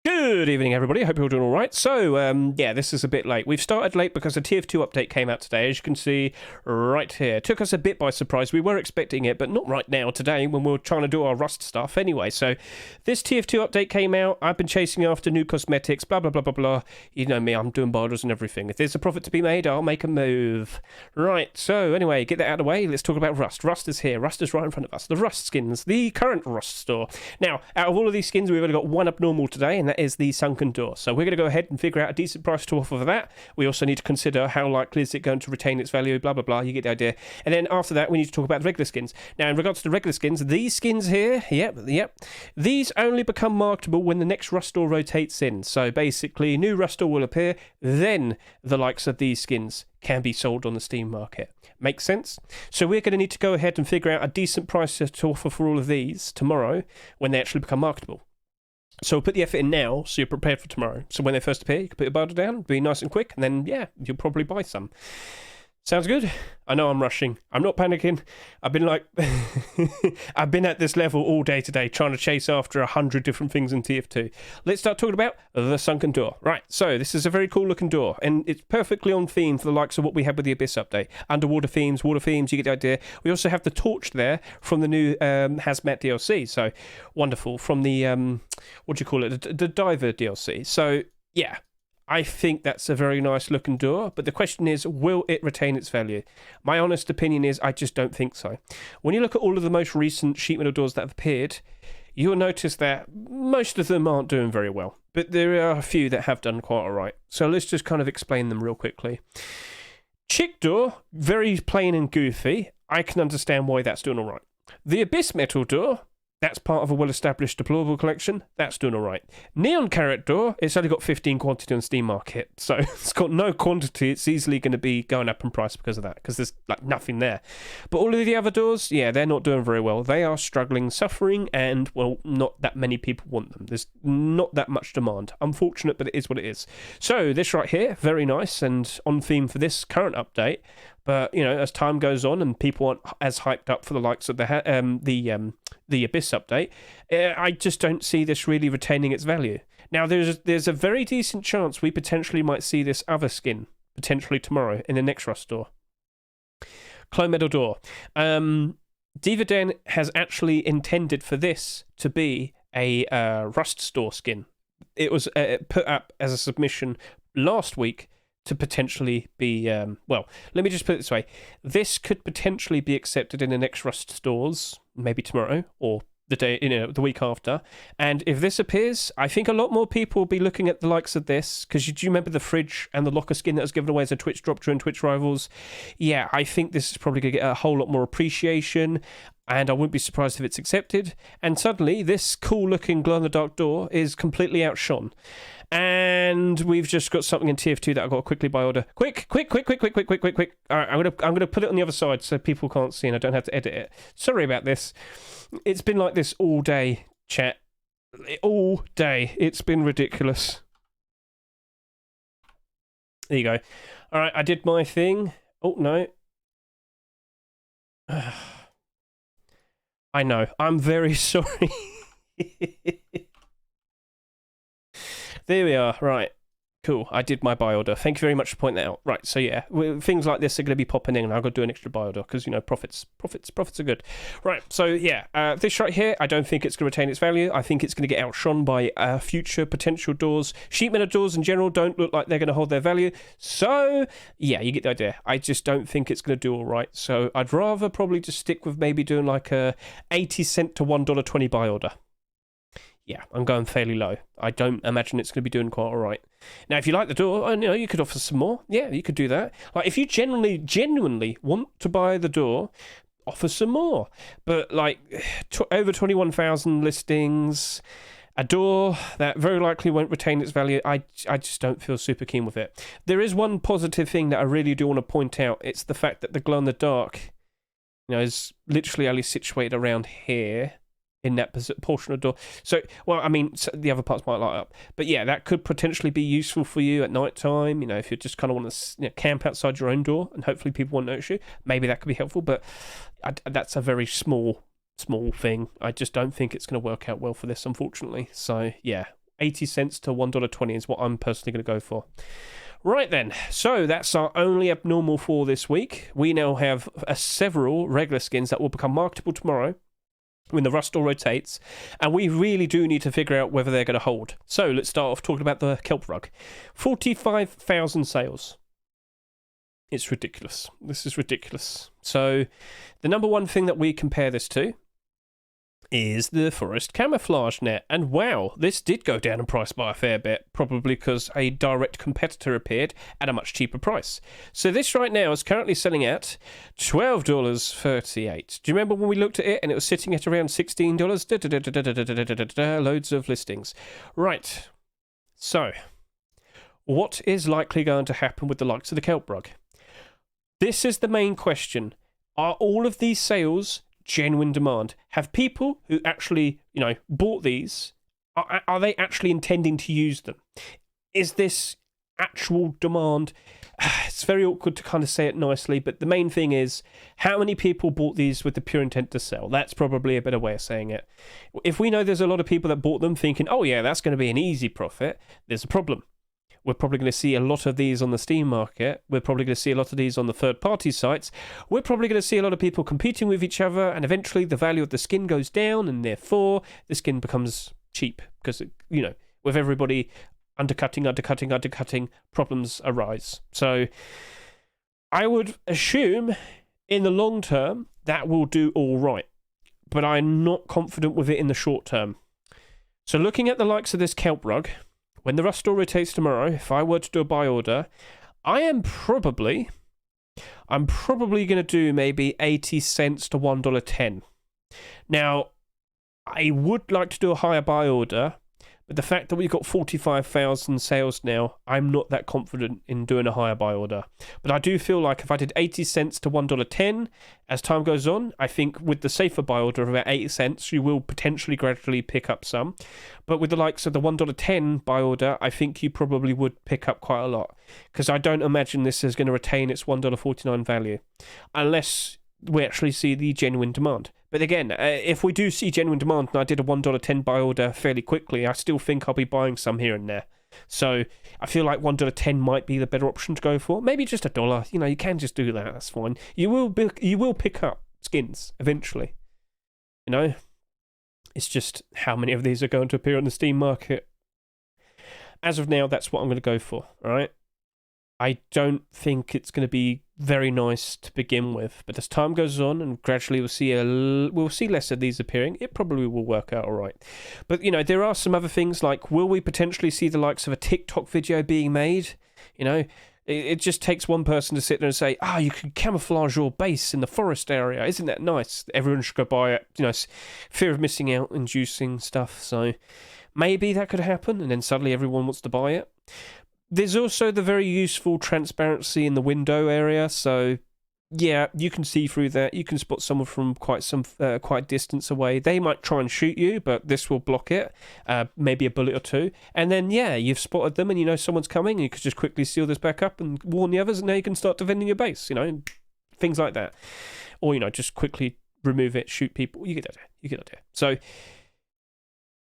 Good evening, everybody. Hope you're all doing all right. So, yeah, this is a bit late. We've started late because the TF2 update came out today, as you can see right here. It took us a bit by surprise. We were expecting it, but not right now today when we're trying to do our Rust stuff anyway. So, this TF2 update came out. I've been chasing after new cosmetics, blah, blah, blah, blah, blah. You know me, I'm doing borders and everything. If there's a profit to be made, I'll make a move. Right, so anyway, get that out of the way. Let's talk about Rust. Rust is here. Rust is right in front of us. The Rust skins, the current Rust store. Now, out of all of these skins, we've only got one abnormal today, and that is the Sunken Door. So we're going to go ahead and figure out a decent price to offer for that. We also need to consider how likely is it going to retain its value, blah, blah, blah. You get the idea. And then after that, we need to talk about the regular skins. Now, in regards to the regular skins, these skins here, yep, these only become marketable when the next Rust store rotates in. So basically, new Rust store will appear, then the likes of these skins can be sold on the Steam market. Makes sense? So we're going to need to go ahead and figure out a decent price to offer for all of these tomorrow when they actually become marketable. So we'll put the effort in now so you're prepared for tomorrow. So when they first appear, you can put your barter down, be nice and quick, and then, yeah, you'll probably buy some. Sounds good? I know I'm rushing. I'm not panicking. I've been like... I've been at this level all day today trying to chase after 100 different things in TF2. Let's start talking about the Sunken Door. Right, so this is a very cool looking door, and it's perfectly on theme for the likes of what we had with the Abyss update. Underwater themes, water themes, you get the idea. We also have the torch there from the new Hazmat DLC, so wonderful. From the, what do you call it, the Diver DLC. So, yeah. I think that's a very nice looking door, but the question is, will it retain its value? My honest opinion is I just don't think so. When you look at all of the most recent sheet metal doors that have appeared, you'll notice that most of them aren't doing very well, but there are a few that have done quite alright. So let's just kind of explain them real quickly. Chick door, very plain and goofy. I can understand why that's doing alright. The Abyss metal door, that's part of a well-established deployable collection. That's doing all right. Neon Carrot Door, it's only got 15 quantity on the Steam market. So it's got no quantity. It's easily going to be going up in price because of that, because there's like nothing there. But all of the other doors, yeah, they're not doing very well. They are struggling, suffering, and, well, not that many people want them. There's not that much demand. Unfortunate, but it is what it is. So this right here, very nice and on theme for this current update. But, you know, as time goes on and people aren't as hyped up for the likes of the Abyss update, I just don't see this really retaining its value. Now, there's a very decent chance we potentially might see this other skin potentially tomorrow in the next Rust store. Clone Metal Door. Diva Den has actually intended for this to be a Rust store skin. It was put up as a submission last week to potentially be, well, let me just put it this way. This could potentially be accepted in the next Rust stores, maybe tomorrow or the day, the week after. And if this appears, I think a lot more people will be looking at the likes of this, because do you remember the fridge and the locker skin that was given away as a Twitch drop during Twitch Rivals? Yeah, I think this is probably going to get a whole lot more appreciation, and I wouldn't be surprised if it's accepted. And suddenly, this cool-looking glow-in-the-dark door is completely outshone. And we've just got something in TF2 that I've got to quickly buy order. Quick. All right, I'm gonna put it on the other side so people can't see and I don't have to edit it. Sorry about this. It's been like this all day, chat. All day. It's been ridiculous. There you go. All right, I did my thing. Oh, no. I know. I'm very sorry. There we are. Right. Cool. I did my buy order. Thank you very much for pointing that out. Right. So, yeah, things like this are going to be popping in, and I've got to do an extra buy order because, you know, profits are good. Right. So, yeah, this right here, I don't think it's going to retain its value. I think it's going to get outshone by future potential doors. Sheet metal doors in general don't look like they're going to hold their value. So, yeah, you get the idea. I just don't think it's going to do all right. So, I'd rather probably just stick with maybe doing like a 80-cent to $1.20 buy order. Yeah, I'm going fairly low. I don't imagine it's going to be doing quite all right. Now, if you like the door, you know, you could offer some more. Yeah, you could do that. Like, if you genuinely want to buy the door, offer some more. But, like, over 21,000 listings, a door that very likely won't retain its value, I just don't feel super keen with it. There is one positive thing that I really do want to point out. It's the fact that the glow-in-the-dark, you know, is literally only situated around here. In that portion of the door. So, well, I mean, the other parts might light up. But yeah, that could potentially be useful for you at night time. You know, if you just kind of want to camp outside your own door and hopefully people won't notice you, maybe that could be helpful. But that's a very small thing. I just don't think it's going to work out well for this, unfortunately. So, yeah, 80 cents to $1.20 is what I'm personally going to go for. Right then, so that's our only abnormal for this week. We now have several regular skins that will become marketable tomorrow when the Rust Store rotates, and we really do need to figure out whether they're going to hold. So let's start off talking about the kelp rug. 45,000 sales. It's ridiculous. This is ridiculous. So the number one thing that we compare this to is the forest camouflage net. And wow, this did go down in price by a fair bit, probably because a direct competitor appeared at a much cheaper price. So this right now is currently selling at $12.38. Do you remember when we looked at it and it was sitting at around $16? Loads of listings. Right. So, what is likely going to happen with the likes of the kelp rug? This is the main question. Are all of these sales genuine demand? Have people who actually, bought these, are they actually intending to use them? Is this actual demand? It's very awkward to kind of say it nicely, but the main thing is, how many people bought these with the pure intent to sell? That's probably a better way of saying it. If we know there's a lot of people that bought them thinking, oh yeah, that's going to be an easy profit, there's a problem. We're probably going to see a lot of these on the Steam market. We're probably going to see a lot of these on the third-party sites. We're probably going to see a lot of people competing with each other, and eventually the value of the skin goes down, and therefore the skin becomes cheap because, with everybody undercutting, problems arise. So I would assume in the long term that will do all right, but I'm not confident with it in the short term. So looking at the likes of this kelp rug, when the Rust Store rotates tomorrow, if I were to do a buy order, I'm probably going to do maybe 80 cents to $1.10. Now, I would like to do a higher buy order, but the fact that we've got 45,000 sales now, I'm not that confident in doing a higher buy order. But I do feel like if I did 80 cents to $1.10, as time goes on, I think with the safer buy order of about 80 cents, you will potentially gradually pick up some. But with the likes of the $1.10 buy order, I think you probably would pick up quite a lot. Because I don't imagine this is going to retain its $1.49 value. Unless we actually see the genuine demand. But again, if we do see genuine demand and I did a $1.10 buy order fairly quickly, I still think I'll be buying some here and there. So I feel like $1.10 might be the better option to go for. Maybe just $1. You can just do that. That's fine. You will pick up skins eventually. It's just how many of these are going to appear on the Steam market. As of now, that's what I'm going to go for. All right. I don't think it's going to be very nice to begin with, but as time goes on and gradually we'll see less of these appearing, it probably will work out all right. But there are some other things like, will we potentially see the likes of a TikTok video being made? It just takes one person to sit there and say, you can camouflage your base in the forest area. Isn't that nice? Everyone should go buy it. Fear of missing out, inducing stuff. So maybe that could happen, and then suddenly everyone wants to buy it. There's also the very useful transparency in the window area, so yeah, you can see through that. You can spot someone from quite distance away. They might try and shoot you, but this will block it, maybe a bullet or two. And then, yeah, you've spotted them and someone's coming, and you could just quickly seal this back up and warn the others, and now you can start defending your base, things like that. Or, just quickly remove it, shoot people. You get the idea. So,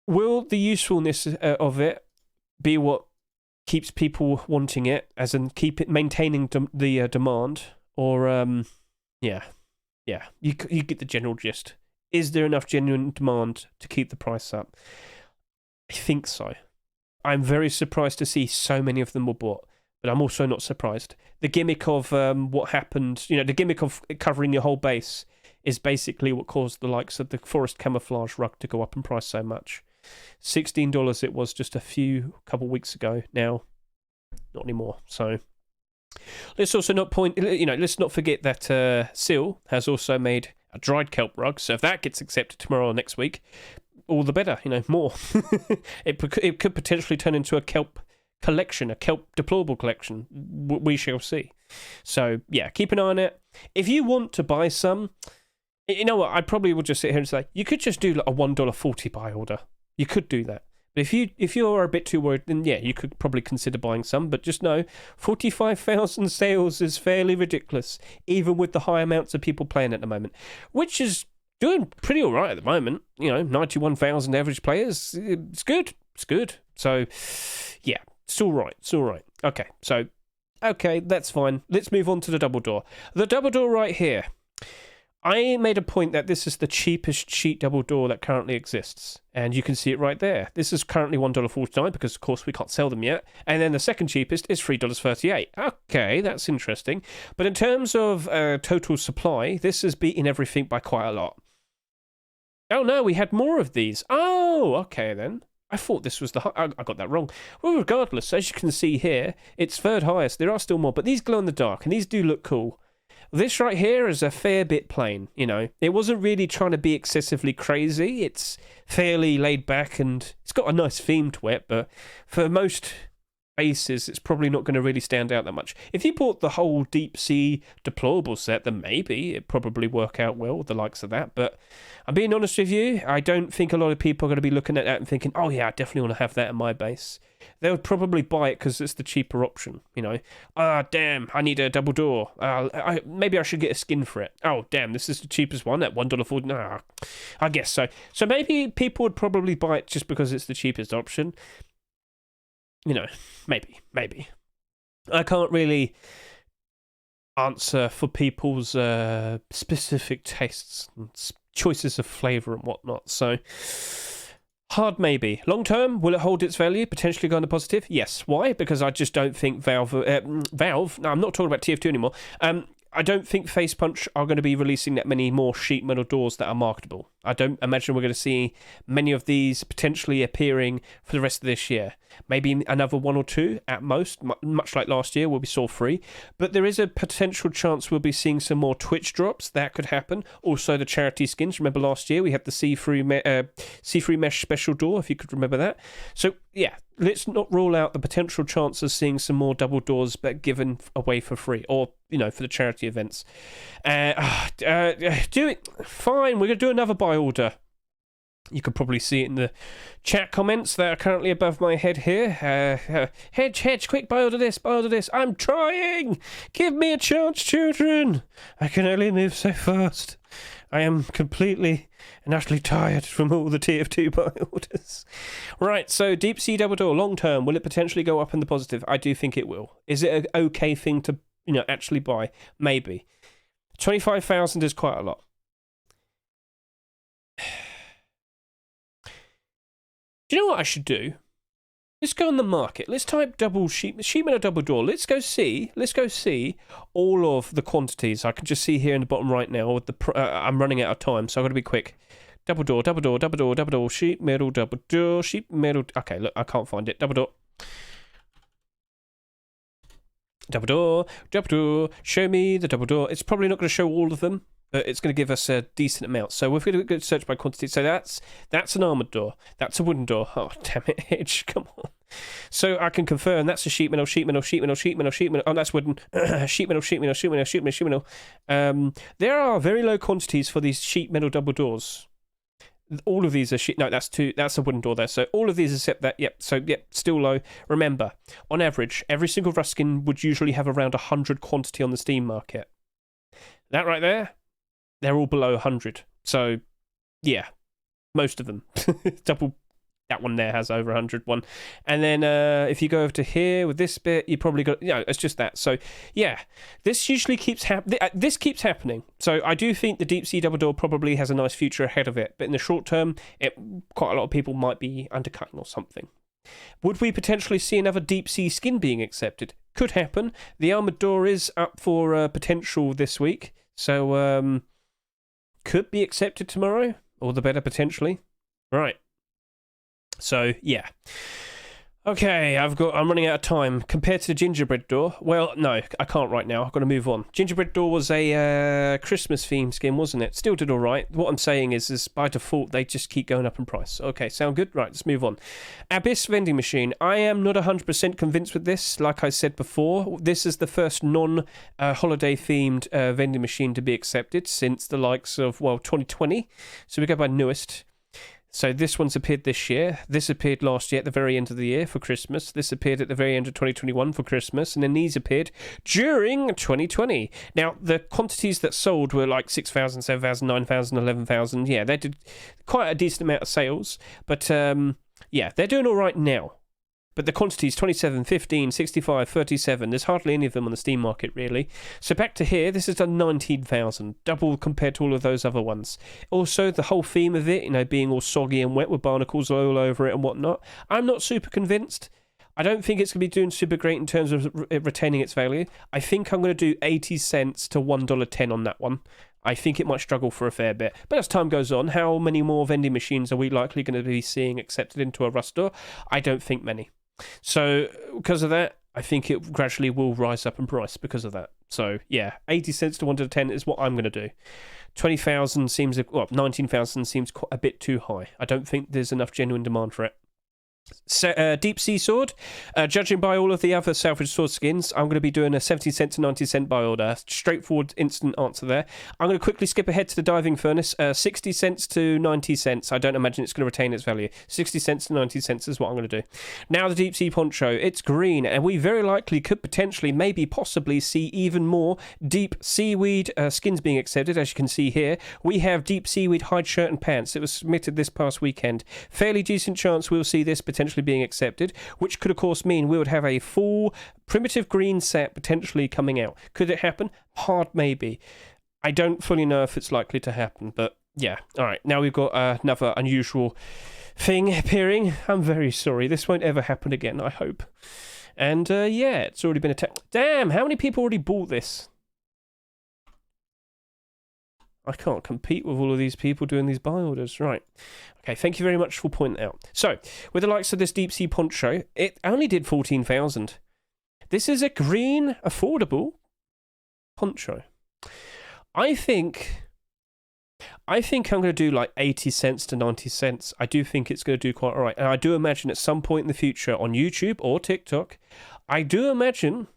will the usefulness of it be what keeps people wanting it, as in keep it maintaining the demand, or you get the general gist. Is there enough genuine demand to keep the price up? I think so. I'm very surprised to see so many of them were bought, but I'm also not surprised. The gimmick of what happened, the gimmick of covering your whole base is basically what caused the likes of the forest camouflage rug to go up in price so much. $16 it was just a couple weeks ago. Now, not anymore. So let's also let's not forget that Seal has also made a dried kelp rug. So if that gets accepted tomorrow or next week, all the better. More. It could potentially turn into a kelp collection, a kelp deployable collection. We shall see. So yeah, keep an eye on it. If you want to buy some, you know what? I probably would just sit here and say you could just do like a $1.40 buy order. You could do that. But if you are a bit too worried, then yeah, you could probably consider buying some. But just know, 45,000 sales is fairly ridiculous, even with the high amounts of people playing at the moment, which is doing pretty all right at the moment. 91,000 average players. It's good. it's good. So, yeah, it's all right. It's all right. Okay, so, okay, that's fine. Let's move on to the double door. The double door right here. I made a point that this is the cheapest sheet double door that currently exists. And you can see it right there. This is currently $1.49 because, of course, we can't sell them yet. And then the second cheapest is $3.38. Okay, that's interesting. But in terms of total supply, this has beaten everything by quite a lot. Oh, no, we had more of these. Oh, okay, then. I thought this was the... I got that wrong. Well, regardless, as you can see here, it's third highest. There are still more, but these glow in the dark, and these do look cool. This right here is a fair bit plain, you know. It wasn't really trying to be excessively crazy. It's fairly laid back and it's got a nice theme to it, but for most bases, it's probably not going to really stand out that much. If you bought the whole deep sea deplorable set, then maybe it'd probably work out well, the likes of that. But I'm being honest with you, I don't think a lot of people are going to be looking at that and thinking, oh yeah, I definitely want to have that in my base. They would probably buy it because it's the cheaper option, you know. Damn, I need a double door. Maybe I should get a skin for it. Oh, damn, this is the cheapest one at $1.40. Nah, I guess so. So maybe people would probably buy it just because it's the cheapest option. You know, maybe. I can't really answer for people's specific tastes and choices of flavour and whatnot, so hard maybe. Long term, will it hold its value, potentially go in the positive? Yes. Why? Because I just don't think Valve, no, I'm not talking about TF2 anymore, I don't think Face Punch are going to be releasing that many more sheet metal doors that are marketable. I don't imagine we're going to see many of these potentially appearing for the rest of this year. Maybe another one or two at most, much like last year, we saw 3. But there is a potential chance we'll be seeing some more Twitch drops. That could happen. Also, the charity skins. Remember last year we had the see-through mesh special door, if you could remember that. So, yeah, let's not rule out the potential chance of seeing some more double doors but given away for free, or, you know, for the charity events. Do it. Fine, we're going to do another buy order. You can probably see it in the chat comments that are currently above my head here. Hedge, quick, buy order this. I'm trying! Give me a chance, children! I can only move so fast. I am completely and utterly tired from all the TF2 buy orders. Right, so Deep Sea Double Door, long term, will it potentially go up in the positive? I do think it will. Is it an okay thing to, you know, actually buy? Maybe. 25,000 is quite a lot. Do you know what I should do? Let's go on the market. Let's type sheet metal double door. Let's go see all of the quantities. I can just see here in the bottom right now. With the I'm running out of time, so I've got to be quick. Double door, sheet metal double door, sheet metal. Okay, look, I can't find it. Double door. Show me the double door. It's probably not going to show all of them, but it's going to give us a decent amount. So we're going to search by quantity. So that's an armoured door. That's a wooden door. Oh, damn it, Hedge, come on. So I can confirm that's a sheet metal. Oh, that's wooden. sheet metal. There are very low quantities for these sheet metal double doors. All of these are sheet. No, that's a wooden door there. So all of these except that. Yep. So yep, still low. Remember, on average, every single Ruskin would usually have around 100 quantity on the Steam market. That right there, they're all below 100. So yeah, most of them. Double. That one there has over 100 one. And then if you go over to here with this bit, you probably got, it's just that. So yeah, this usually keeps this keeps happening. So I do think the Deep Sea Double Door probably has a nice future ahead of it. But in the short term, quite a lot of people might be undercutting or something. Would we potentially see another Deep Sea skin being accepted? Could happen. The Armoured Door is up for potential this week. So could be accepted tomorrow. All the better, potentially. Right. So, yeah. Okay, I'm running out of time. Compared to the Gingerbread Door, well, no, I can't right now. I've got to move on. Gingerbread Door was a Christmas-themed skin, wasn't it? Still did all right. What I'm saying is by default, they just keep going up in price. Okay, sound good? Right, let's move on. Abyss Vending Machine. I am not 100% convinced with this. Like I said before, this is the first non-holiday-themed vending machine to be accepted since the likes of, 2020. So we go by newest. So this one's appeared this year. This appeared last year at the very end of the year for Christmas. This appeared at the very end of 2021 for Christmas. And then these appeared during 2020. Now, the quantities that sold were like 6,000, 7,000, 9,000, 11,000. Yeah, they did quite a decent amount of sales. But yeah, they're doing all right now. But the quantities 27, 15, 65, 37. There's hardly any of them on the Steam market, really. So back to here, this has done 19,000, double compared to all of those other ones. Also, the whole theme of it, you know, being all soggy and wet with barnacles all over it and whatnot, I'm not super convinced. I don't think it's going to be doing super great in terms of retaining its value. I think I'm going to do 80 cents to $1.10 on that one. I think it might struggle for a fair bit. But as time goes on, how many more vending machines are we likely going to be seeing accepted into a Rust store? I don't think many. So because of that, I think it gradually will rise up in price because of that. So yeah, 80 cents to $1.10 is what I'm going to do. 20,000 seems, well, 19,000 seems a bit too high. I don't think there's enough genuine demand for it. So, Deep Sea Sword, judging by all of the other salvage sword skins, I'm going to be doing a 70 cent to 90 cent buy order. Straightforward, instant answer there. I'm going to quickly skip ahead to the diving furnace. 60 cents to 90 cents. I don't imagine it's going to retain its value. 60 cents to 90 cents is what I'm going to do. Now the Deep Sea Poncho. It's green, and we very likely could potentially, maybe, possibly see even more deep seaweed skins being accepted. As you can see here, we have deep seaweed hide shirt and pants. It was submitted this past weekend. Fairly decent chance we'll see this potentially being accepted, which could of course mean we would have a full primitive green set potentially coming out. Could it happen? Hard maybe. I don't fully know if it's likely to happen, but yeah. Alright, now we've got another unusual thing appearing. I'm very sorry, this won't ever happen again, I hope. And yeah, it's already been attacked. Damn, how many people already bought this? I can't compete with all of these people doing these buy orders. Right. Okay, thank you very much for pointing out. So, with the likes of this Deep Sea Poncho, it only did 14,000. This is a green, affordable poncho. I think I'm going to do like 80 cents to 90 cents. I do think it's going to do quite all right. And I do imagine at some point in the future on YouTube or TikTok, I do imagine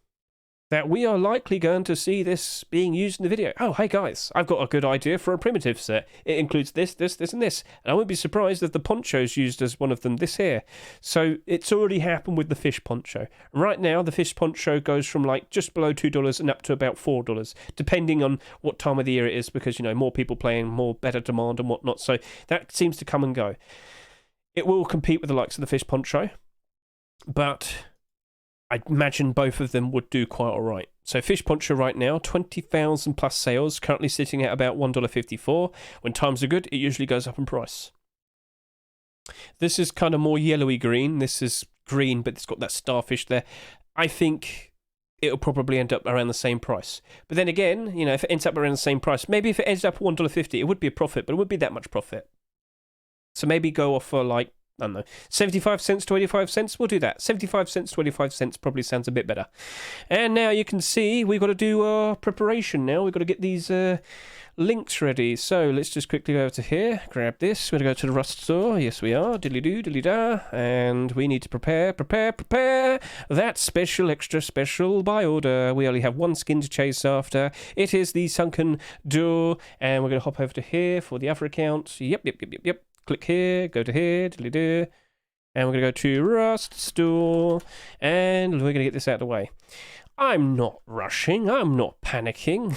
that we are likely going to see this being used in the video. Oh, hey guys, I've got a good idea for a primitive set. It includes this, this, this, and this. And I wouldn't be surprised if the poncho's used as one of them, this here. So it's already happened with the fish poncho. Right now, the fish poncho goes from like just below $2 and up to about $4, depending on what time of the year it is, because, you know, more people playing, more better demand and whatnot. So that seems to come and go. It will compete with the likes of the fish poncho, but I imagine both of them would do quite all right. So Fish Poncho right now, 20,000 plus sales, currently sitting at about $1.54. When times are good, it usually goes up in price. This is kind of more yellowy green. This is green, but it's got that starfish there. I think it'll probably end up around the same price. But then again, you know, if it ends up around the same price, maybe if it ends up at $1.50, it would be a profit, but it wouldn't be that much profit. So maybe go off for like, I don't know, 75 cents to 85 cents. We'll do that. 75 cents to 85 cents probably sounds a bit better. And now you can see we've got to do our preparation now. We've got to get these links ready. So let's just quickly go over to here, grab this. We're going to go to the Rust store. Yes, we are. Diddly-doo, diddly-da. And we need to prepare that special, extra special buy order. We only have one skin to chase after. It is the Sunken Door. And we're going to hop over to here for the other account. Yep. Click here, go to here, diddly-doo. And we're going to go to Rust Store. And we're going to get this out of the way. I'm not rushing. I'm not panicking.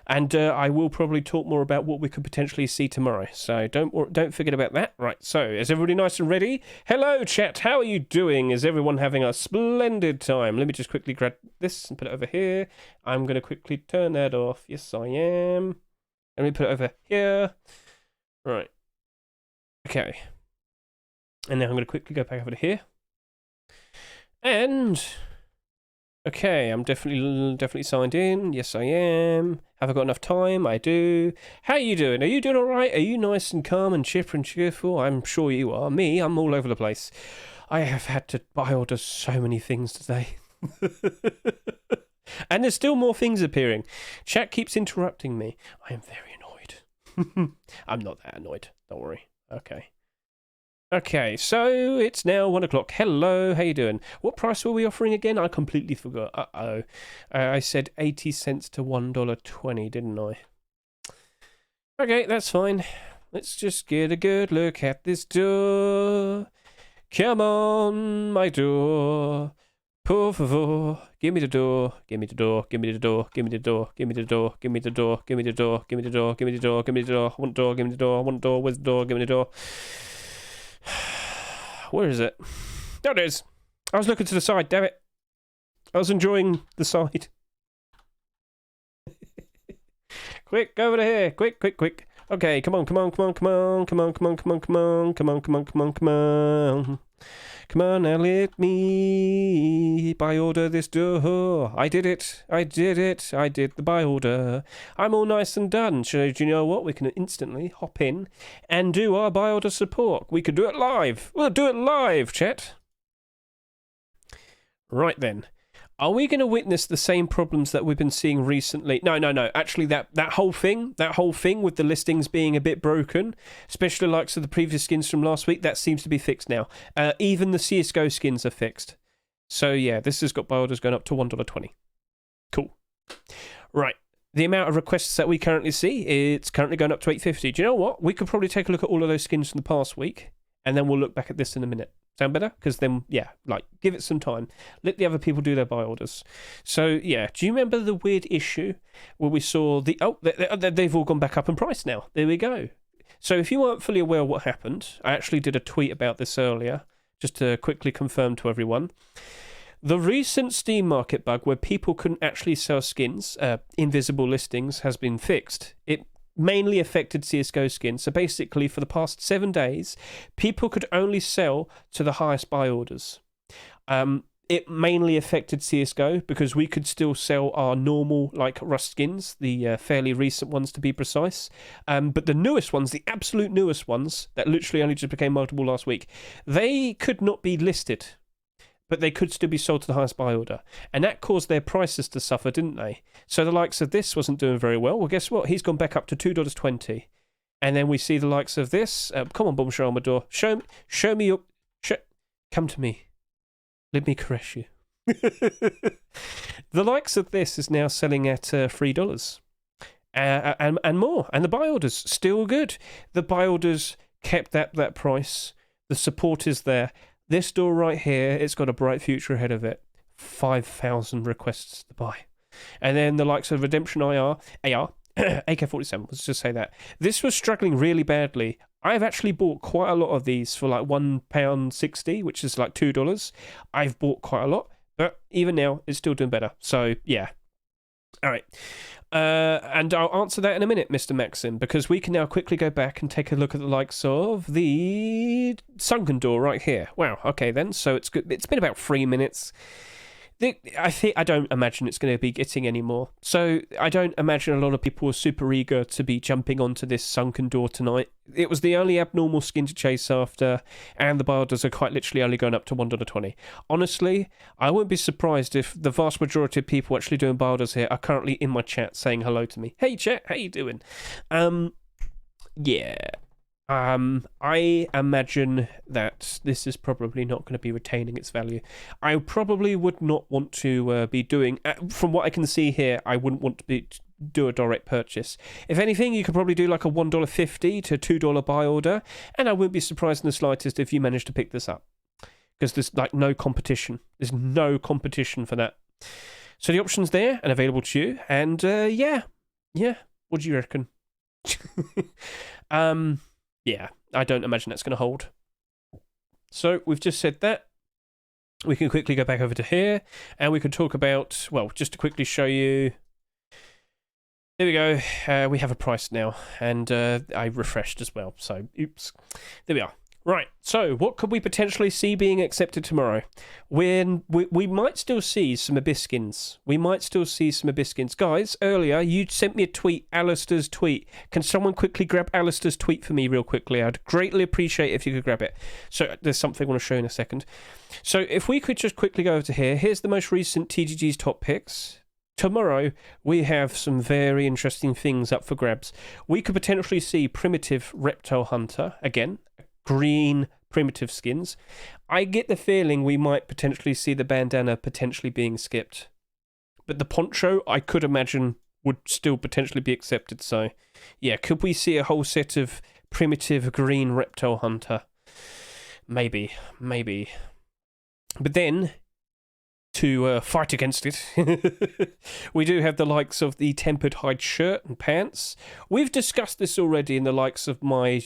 And I will probably talk more about what we could potentially see tomorrow. So don't forget about that. Right, so is everybody nice and ready? Hello, chat. How are you doing? Is everyone having a splendid time? Let me just quickly grab this and put it over here. I'm going to quickly turn that off. Yes, I am. Let me put it over here. Right. Okay. And now I'm going to quickly go back over to here. And okay, I'm definitely signed in. Yes, I am. Have I got enough time? I do. How are you doing? Are you doing all right? Are you nice and calm and chipper and cheerful? I'm sure you are. Me, I'm all over the place. I have had to buy order so many things today. And there's still more things appearing. Chat keeps interrupting me. I am very annoyed. I'm not that annoyed. Don't worry. Okay, so it's now 1 o'clock. Hello, how you doing? What price were we offering again? I completely forgot. Uh-oh. I said 80 cents to $1.20, didn't I? Okay, that's fine. Let's just get a good look at this door. Come on, my door. Por favor, give me the door, give me the door, give me the door, give me the door, give me the door, give me the door, give me the door, give me the door, give me the door, give me the door, I want door, give me the door, I want door, where's the door, give me the door. Where is it? There it is. I was looking to the side, damn it. I was enjoying the side. Quick, go over to here. Quick, quick, quick. Okay, come on, come on, come on, come on, come on, come on, come on, come on, come on, come on, come on, come on. Come on, now let me buy order this door. I did it. I did it. I did the buy order. I'm all nice and done. So do you know what? We can instantly hop in and do our buy order support. We could do it live. We'll do it live, chat. Right then. Are we going to witness the same problems that we've been seeing recently? No. Actually, that whole thing with the listings being a bit broken, especially the likes of the previous skins from last week, that seems to be fixed now. Even the CSGO skins are fixed. So yeah, this has got buy orders going up to $1.20. Cool. Right. The amount of requests that we currently see, it's currently going up to $8.50. Do you know what? We could probably take a look at all of those skins from the past week, and then we'll look back at this in a minute. Sound better? Because then, yeah, like, give it some time. Let the other people do their buy orders. So, yeah, do you remember the weird issue where we saw they've all gone back up in price now. There we go. So if you weren't fully aware of what happened, I actually did a tweet about this earlier, just to quickly confirm to everyone. The recent Steam market bug where people couldn't actually sell skins, invisible listings, has been fixed. It mainly affected CSGO skins. So basically, for the past 7 days, people could only sell to the highest buy orders. It mainly affected CSGO because we could still sell our normal, like, Rust skins, the fairly recent ones to be precise. But the newest ones, the absolute newest ones, that literally only just became multiple last week, they could not be listed, but they could still be sold to the highest buy order. And that caused their prices to suffer, didn't they? So the likes of this wasn't doing very well. Well, guess what? He's gone back up to $2.20. And then we see the likes of this. Come on, Bombshell Amador. Show me your... Come to me. Let me caress you. The likes of this is now selling at $3. And more. And the buy orders, still good. The buy orders kept that price. The support is there. This door right here, it's got a bright future ahead of it. 5,000 requests to buy. And then the likes of Redemption AR, AK-47, let's just say that. This was struggling really badly. I've actually bought quite a lot of these for like £1.60, which is like $2. I've bought quite a lot, but even now, it's still doing better. So, yeah. All right. And I'll answer that in a minute, Mr. Maxim, because we can now quickly go back and take a look at the likes of the sunken door right here. Wow, okay then, so it's good. It's been about 3 minutes. I don't imagine it's going to be getting any more. So I don't imagine a lot of people are super eager to be jumping onto this sunken door tonight. It was the only abnormal skin to chase after, and the buy orders are quite literally only going up to $1.20. Honestly, I wouldn't be surprised if the vast majority of people actually doing buy orders here are currently in my chat saying hello to me. Hey chat, how you doing? Yeah. I imagine that this is probably not going to be retaining its value. I probably would not want to be doing, from what I can see here, I wouldn't want to do a direct purchase. If anything, you could probably do like a $1.50 to $2 buy order, and I wouldn't be surprised in the slightest if you managed to pick this up. Because there's like no competition. There's no competition for that. So the option's there and available to you, and yeah. What do you reckon? Yeah, I don't imagine that's going to hold. So we've just said that. We can quickly go back over to here, and we can talk about, well, just to quickly show you. There we go. We have a price now, and I refreshed as well. So, oops. There we are. Right, so what could we potentially see being accepted tomorrow? When we might still see some Abyss skins. Guys, earlier you sent me a tweet, Alistair's tweet. Can someone quickly grab Alistair's tweet for me real quickly? I'd greatly appreciate it if you could grab it. So there's something I want to show in a second. So if we could just quickly go over to here. Here's the most recent TGG's top picks. Tomorrow, we have some very interesting things up for grabs. We could potentially see Primitive Reptile Hunter again. Green primitive skins. I get the feeling we might potentially see the bandana potentially being skipped. But the poncho, I could imagine, would still potentially be accepted. So, yeah, could we see a whole set of primitive green reptile hunter? Maybe. But then, to fight against it. We do have the likes of the tempered hide shirt and pants. We've discussed this already in the likes of my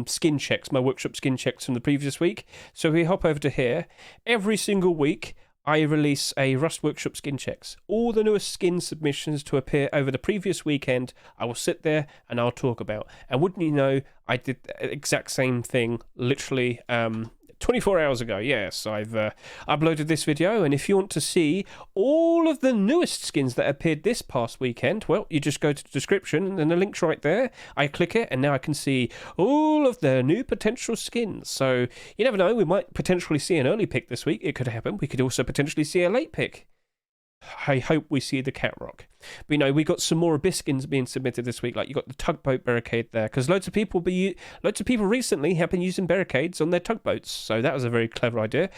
skin checks, my workshop skin checks from the previous week. So we hop over to here. Every single week, I release a Rust Workshop skin checks. All the newest skin submissions to appear over the previous weekend, I will sit there and I'll talk about. And wouldn't you know, I did the exact same thing literally 24 hours ago. Yes, I've uploaded this video, and if you want to see all of the newest skins that appeared this past weekend, well, you just go to the description and the link's right there. I click it and now I can see all of the new potential skins. So you never know, we might potentially see an early pick this week. It could happen. We could also potentially see a late pick. I hope we see the cat rock. But we got some more Abyss skins being submitted this week. Like you got the tugboat barricade there, because loads of people recently have been using barricades on their tugboats. So that was a very clever idea.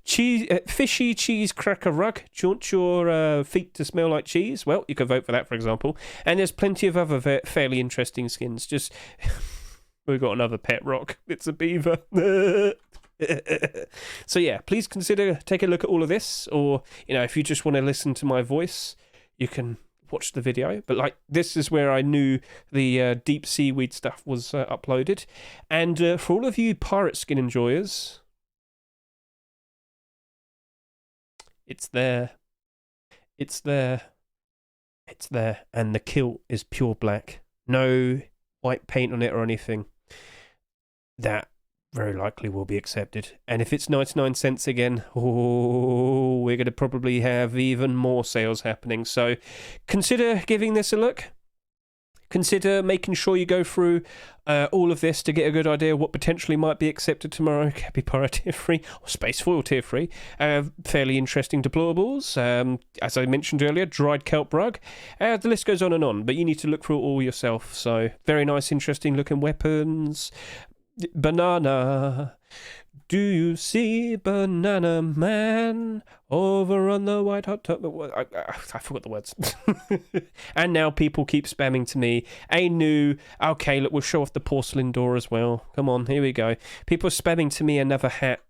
Fishy cheese cracker rug. Do you want your feet to smell like cheese? Well, you can vote for that, for example. And there's plenty of other fairly interesting skins. Just we've got another pet rock. It's a beaver. So yeah, please consider take a look at all of this, or if you just want to listen to my voice, you can watch the video. But this is where I knew the deep seaweed stuff was uploaded. And for all of you pirate skin enjoyers, it's there, and the kilt is pure black, no white paint on it or anything. That very likely will be accepted. And if it's 99 cents again, we're going to probably have even more sales happening. So consider giving this a look. Consider making sure you go through all of this to get a good idea of what potentially might be accepted tomorrow. Capybara tier 3 or Space Foil tier 3. Fairly interesting deplorables. As I mentioned earlier, dried kelp rug. The list goes on and on, but you need to look through it all yourself. So very nice, interesting looking weapons. Banana, do you see Banana Man over on the white hot tub? I forgot the words. And now people keep spamming to me a new, okay, look, we'll show off the porcelain door as well. Come on, here we go. People are spamming to me another hat.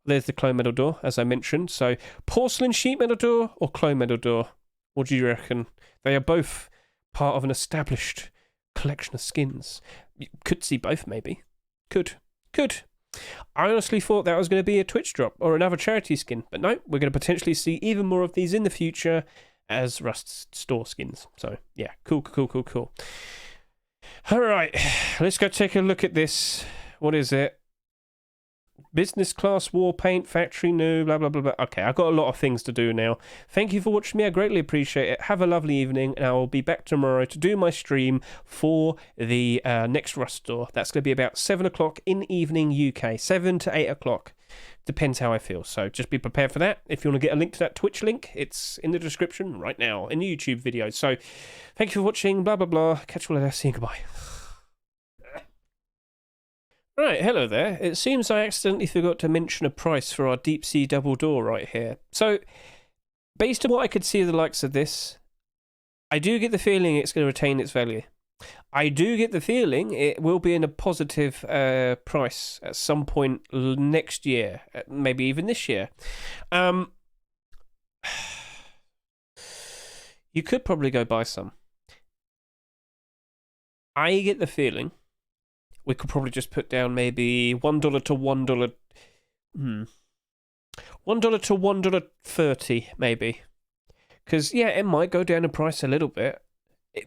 There's the clone metal door, as I mentioned. So porcelain sheet metal door or clone metal door? What do you reckon? They are both part of an established collection of skins. You could see both, maybe. Could. I honestly thought that was going to be a Twitch drop or another charity skin, but no, we're going to potentially see even more of these in the future as Rust store skins. So yeah, cool. All right, let's go take a look at this. What is it? Business class war paint, factory new, blah, blah, blah, blah. Okay, I've got a lot of things to do now. Thank you for watching me. I greatly appreciate it. Have a lovely evening, and I will be back tomorrow to do my stream for the next Rust store. That's going to be about 7 o'clock in the evening UK, 7 to 8 o'clock. Depends how I feel, so just be prepared for that. If you want to get a link to that Twitch link, it's in the description right now in the YouTube video. So thank you for watching, blah, blah, blah. Catch you later. See you, goodbye. Right, hello there. It seems I accidentally forgot to mention a price for our deep sea double door right here. So, based on what I could see of the likes of this, I do get the feeling it's going to retain its value. I do get the feeling it will be in a positive price at some point next year, maybe even this year. You could probably go buy some. I get the feeling we could probably just put down maybe $1 to $1. $1 to $1.30 maybe. Because, yeah, it might go down in price a little bit.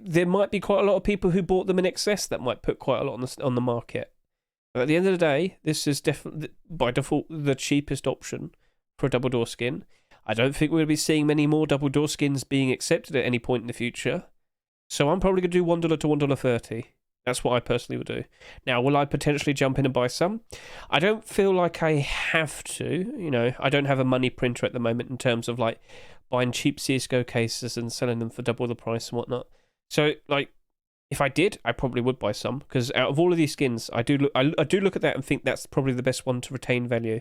There might be quite a lot of people who bought them in excess that might put quite a lot on the market. But at the end of the day, this is definitely, by default, the cheapest option for a double door skin. I don't think we're going to be seeing many more double door skins being accepted at any point in the future. So I'm probably going to do $1 to $1.30. That's what I personally would do. Now, will I potentially jump in and buy some? I don't feel like I have to. I don't have a money printer at the moment in terms of buying cheap CSGO cases and selling them for double the price and whatnot. So, if I did, I probably would buy some, because out of all of these skins, I do look at that and think that's probably the best one to retain value.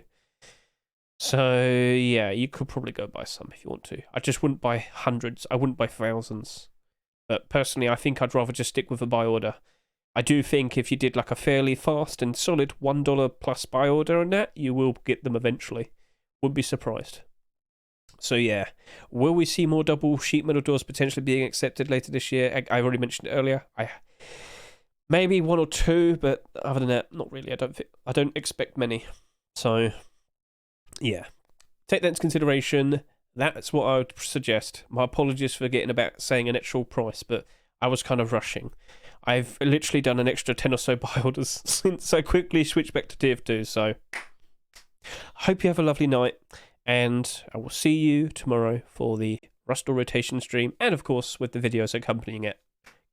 So yeah, you could probably go buy some if you want to. I just wouldn't buy hundreds. I wouldn't buy thousands. But personally, I think I'd rather just stick with a buy order. I do think if you did a fairly fast and solid $1 plus buy order on that, you will get them eventually. Wouldn't be surprised. So yeah, will we see more double sheet metal doors potentially being accepted later this year? I already mentioned it earlier. Maybe 1 or 2, but other than that, not really. I don't expect many. So yeah, take that into consideration. That's what I would suggest. My apologies for getting about saying an actual price, but I was kind of rushing. I've literally done an extra 10 or so buy orders since I quickly switched back to TF2. So hope you have a lovely night. And I will see you tomorrow for the Rust rotation stream, and of course with the videos accompanying it.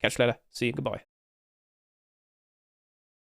Catch you later. See you. Goodbye.